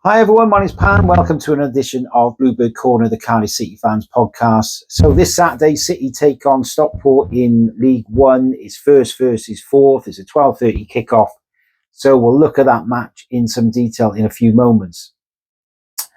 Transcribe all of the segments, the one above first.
Hi everyone, my name's Pan. Welcome to an edition of Bluebird Corner, the Cardiff City Fans podcast. So this Saturday, City take on Stockport in League One. It's first versus fourth. It's a 12:30 kickoff. So we'll look at that match in some detail in a few moments.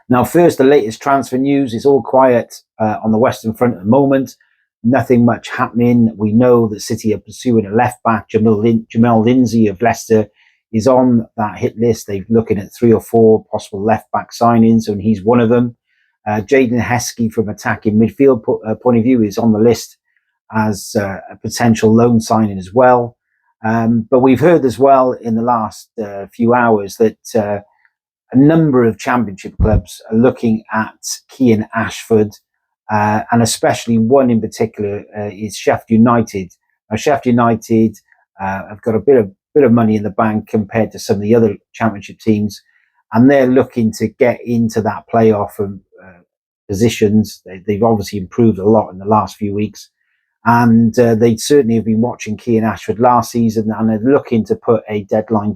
Now, first, the latest transfer news. It's all quiet on the Western Front at the moment. Nothing much happening. We know that City are pursuing a left back. Jamel Lindsay of Leicester is on that hit list. They're looking at 3 or 4 possible left back signings, and he's one of them. Jaden Heskey, from attacking midfield point of view, is on the list as a potential loan signing as well. But we've heard as well in the last few hours that a number of championship clubs are looking at Kean Ashford, and especially one in particular is Sheffield United. Now, Sheffield United have got a bit of money in the bank compared to some of the other championship teams, and they're looking to get into that playoff positions. They've obviously improved a lot in the last few weeks, and they certainly have been watching Kean Ashford last season, and they're looking to put a deadline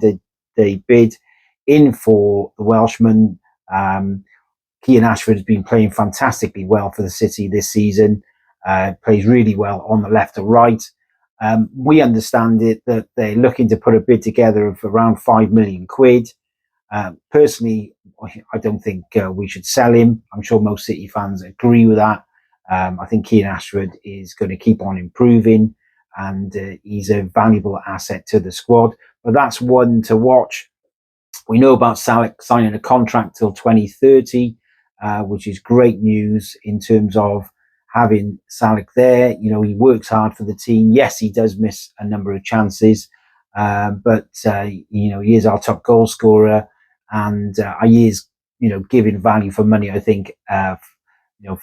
day bid in for the Welshman. Kean Ashford has been playing fantastically well for the City this season. Plays really well on the left or right. We understand it that they're looking to put a bid together of around £5 million. Personally, I don't think we should sell him. I'm sure most City fans agree with that. I think Kean Ashford is going to keep on improving, and he's a valuable asset to the squad. But that's one to watch. We know about Salech signing a contract till 2030, which is great news in terms of having Salech there. You know, he works hard for the team. Yes, he does miss a number of chances, but he is our top goal scorer, and he is, giving value for money, I think,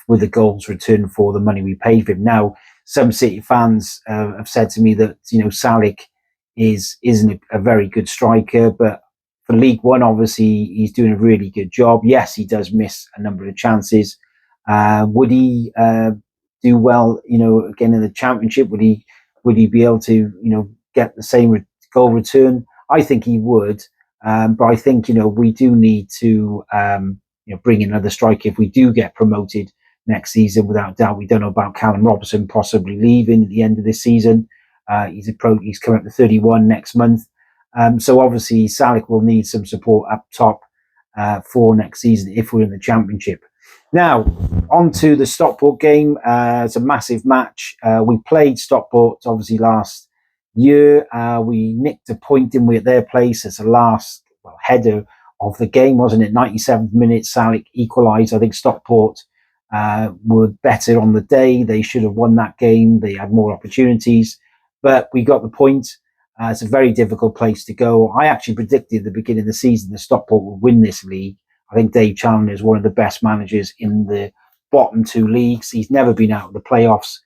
with the goals returned for the money we paid for him. Now, some City fans have said to me that, Salech isn't a very good striker, but for League One, obviously, he's doing a really good job. Yes, he does miss a number of chances. Would he do well, again in the Championship? Would he be able to, get the same goal return? I think he would. But I think, we do need to, bring in another striker if we do get promoted next season. Without doubt, we don't know about Callum Robertson possibly leaving at the end of this season. He's coming up to 31 next month. So obviously Salech will need some support up top for next season if we're in the Championship. Now, on to the Stockport game. It's a massive match. We played Stockport obviously last year. We nicked a point, didn't we, at their place as the last header of the game, wasn't it? 97th minute, Salech equalised. I think Stockport were better on the day. They should have won that game. They had more opportunities, but we got the point. It's a very difficult place to go. I actually predicted at the beginning of the season that Stockport would win this league. I think Dave Challinor is one of the best managers in the bottom 2 leagues. He's never been out of the playoffs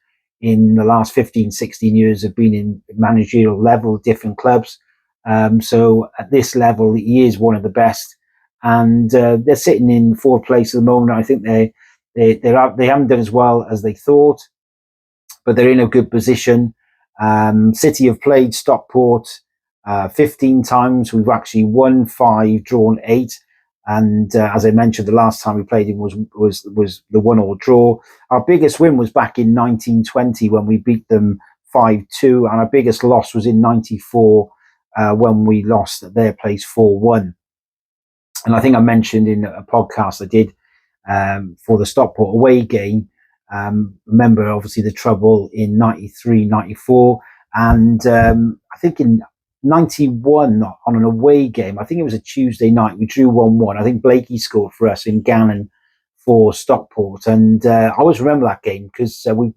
in the last 15, 16 years of being in managerial level, different clubs. So at this level, he is one of the best. And they're sitting in 4th place at the moment. I think they haven't done as well as they thought, but they're in a good position. City have played Stockport 15 times. We've actually won 5, drawn 8. And as I mentioned, the last time we played him was the 1-1 draw. Our biggest win was back in 1920 when we beat them 5-2. And our biggest loss was in 94 when we lost at their place 4-1. And I think I mentioned in a podcast I did for the Stockport away game, remember obviously the trouble in 93, 94, and I think in 91 on an away game, I think it was a Tuesday night, we drew 1-1. I think Blakey scored for us in Gannon for Stockport, and I always remember that game because me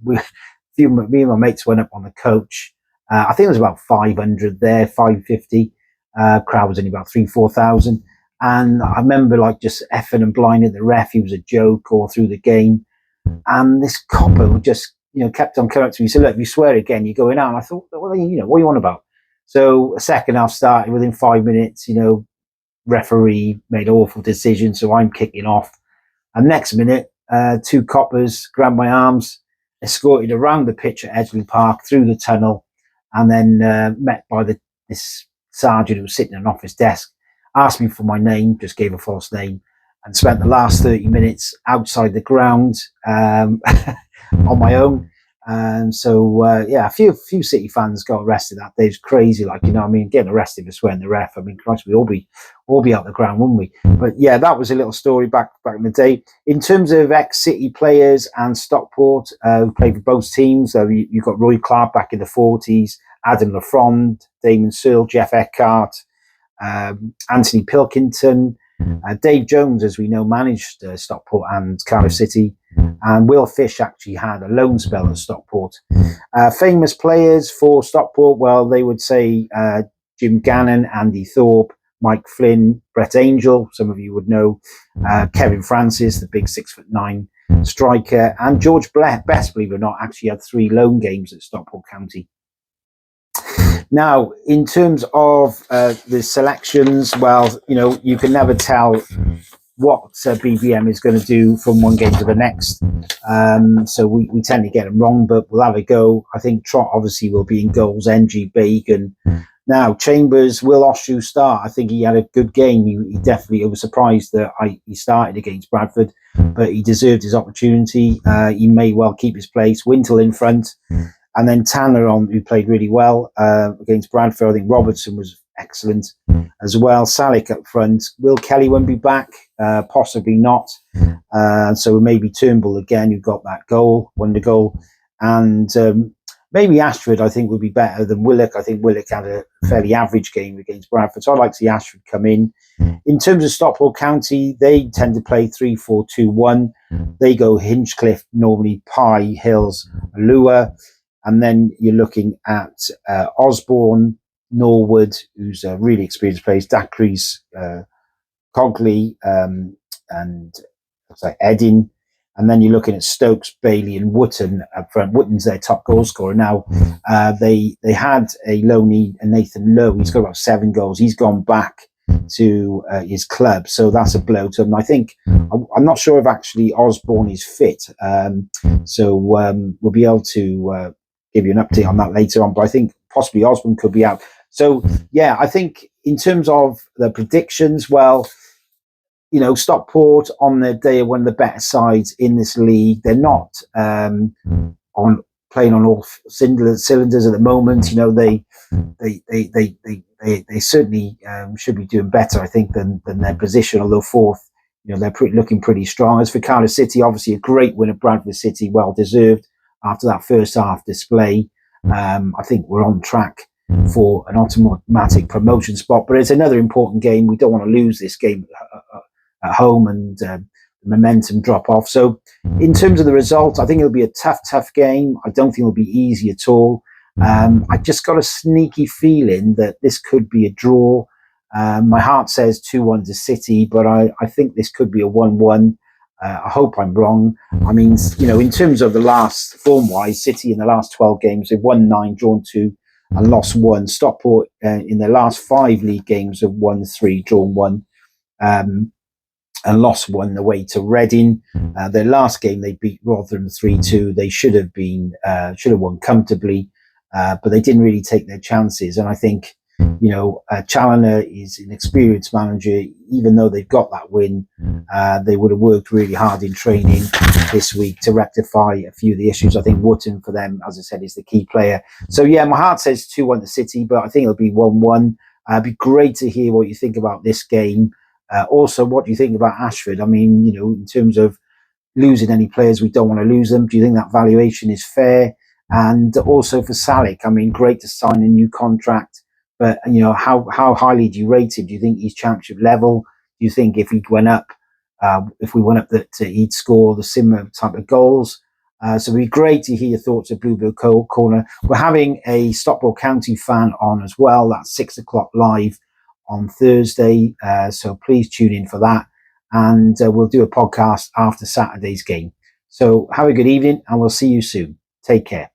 and my mates went up on the coach. I think there was about 500 there, 550. Crowd was only about 3,000-4,000, and I remember just effing and blinding the ref. He was a joke all through the game. And this copper would just, kept on coming up to me. He said, "Look, if you swear again, you're going out." And I thought, well, what are you on about? So a second half started. Within 5 minutes, referee made an awful decision. So I'm kicking off. And next minute, 2 coppers grabbed my arms, escorted around the pitch at Edgeley Park, through the tunnel, and then met by this sergeant who was sitting at an office desk, asked me for my name, just gave a false name, and spent the last 30 minutes outside the ground on my own. Yeah, a few City fans got arrested that day. It's crazy, like, you know what I mean? Getting arrested for swearing the ref. I mean, Christ, we'd all be out the ground, wouldn't we? But yeah, that was a little story back in the day. In terms of ex-City players and Stockport, who played for both teams, you've got Roy Clark back in the 40s, Adam Lafronde, Damon Searle, Jeff Eckhart, Anthony Pilkington, Dave Jones, as we know, managed Stockport and Cardiff City, and Will Fish actually had a loan spell at Stockport. Famous players for Stockport, well, they would say Jim Gannon, Andy Thorpe, Mike Flynn, Brett Angel, some of you would know, Kevin Francis, the big 6'9" striker, and George Best, believe it or not, actually had 3 loan games at Stockport County. Now, in terms of the selections, well, you know, you can never tell what BBM is going to do from one game to the next. So we tend to get them wrong, but we'll have a go. I think Trott obviously will be in goals, NG, Bagan. Now, Chambers, will Oshu start? I think he had a good game. He definitely, I was surprised that he started against Bradford, but he deserved his opportunity. He may well keep his place. Wintle in front. And then Tanner who played really well against Bradford. I think Robertson was excellent as well. Salech up front. Will Kelly won't be back? Possibly not. So maybe Turnbull again, who got that wonder goal. And maybe Ashford, I think, would be better than Willock. I think Willock had a fairly average game against Bradford. So I'd like to see Ashford come in. In terms of Stockport County, they tend to play 3-4-2-1. They go Hinchcliffe, normally Pye, Hills, Lua. And then you're looking at Osborne, Norwood, who's a really experienced player, Dacres, Cogley, and Eddin. And then you're looking at Stokes, Bailey, and Wootton up front. Wootton's their top goal scorer. Now, they had a loanee, Nathan Lowe. He's got about 7 goals. He's gone back to his club, so that's a blow to him. I think, I'm not sure if actually Osborne is fit, so we'll be able to give you an update on that later on, but I think possibly Osborne could be out. So yeah, I think in terms of the predictions, well, you know, Stockport on their day are one of the better sides in this league. They're not playing on all cylinders at the moment. You know, they certainly should be doing better, I think, than their position. Although 4th, you know, they're looking pretty strong. As for Cardiff City, obviously a great win at Bradford City, well deserved after that first half display. I think we're on track for an automatic promotion spot, but it's another important game. We don't want to lose this game at home and the momentum drop off. So in terms of the result, I think it'll be a tough game. I don't think it'll be easy at all. I just got a sneaky feeling that this could be a draw. My heart says 2-1 to City, but I think this could be a 1-1. I hope I'm wrong. I mean, you know, in terms of the last form-wise, City in the last 12 games, they've won 9, drawn 2, and lost 1. Stockport in their last 5 league games have won 3, drawn 1, and lost 1 away to Reading. Their last game they beat Rotherham 3-2. They should have won comfortably, but they didn't really take their chances. And I think, you know, Challoner is an experienced manager. Even though they've got that win, they would have worked really hard in training this week to rectify a few of the issues. I think Wootton for them, as I said, is the key player. So yeah, my heart says 2-1 to City, but I think it'll be 1-1. It'd be great to hear what you think about this game. Also, what do you think about Ashford? I mean, you know, in terms of losing any players, we don't want to lose them. Do you think that valuation is fair? And also for Salech, I mean, great to sign a new contract. But, you know, how highly do you rate him? Do you think he's championship level? Do you think if we went up, that he'd score the similar type of goals? So it'd be great to hear your thoughts at Bluebird Corner. We're having a Stockport County fan on as well. That's 6 o'clock live on Thursday. So please tune in for that. And we'll do a podcast after Saturday's game. So have a good evening and we'll see you soon. Take care.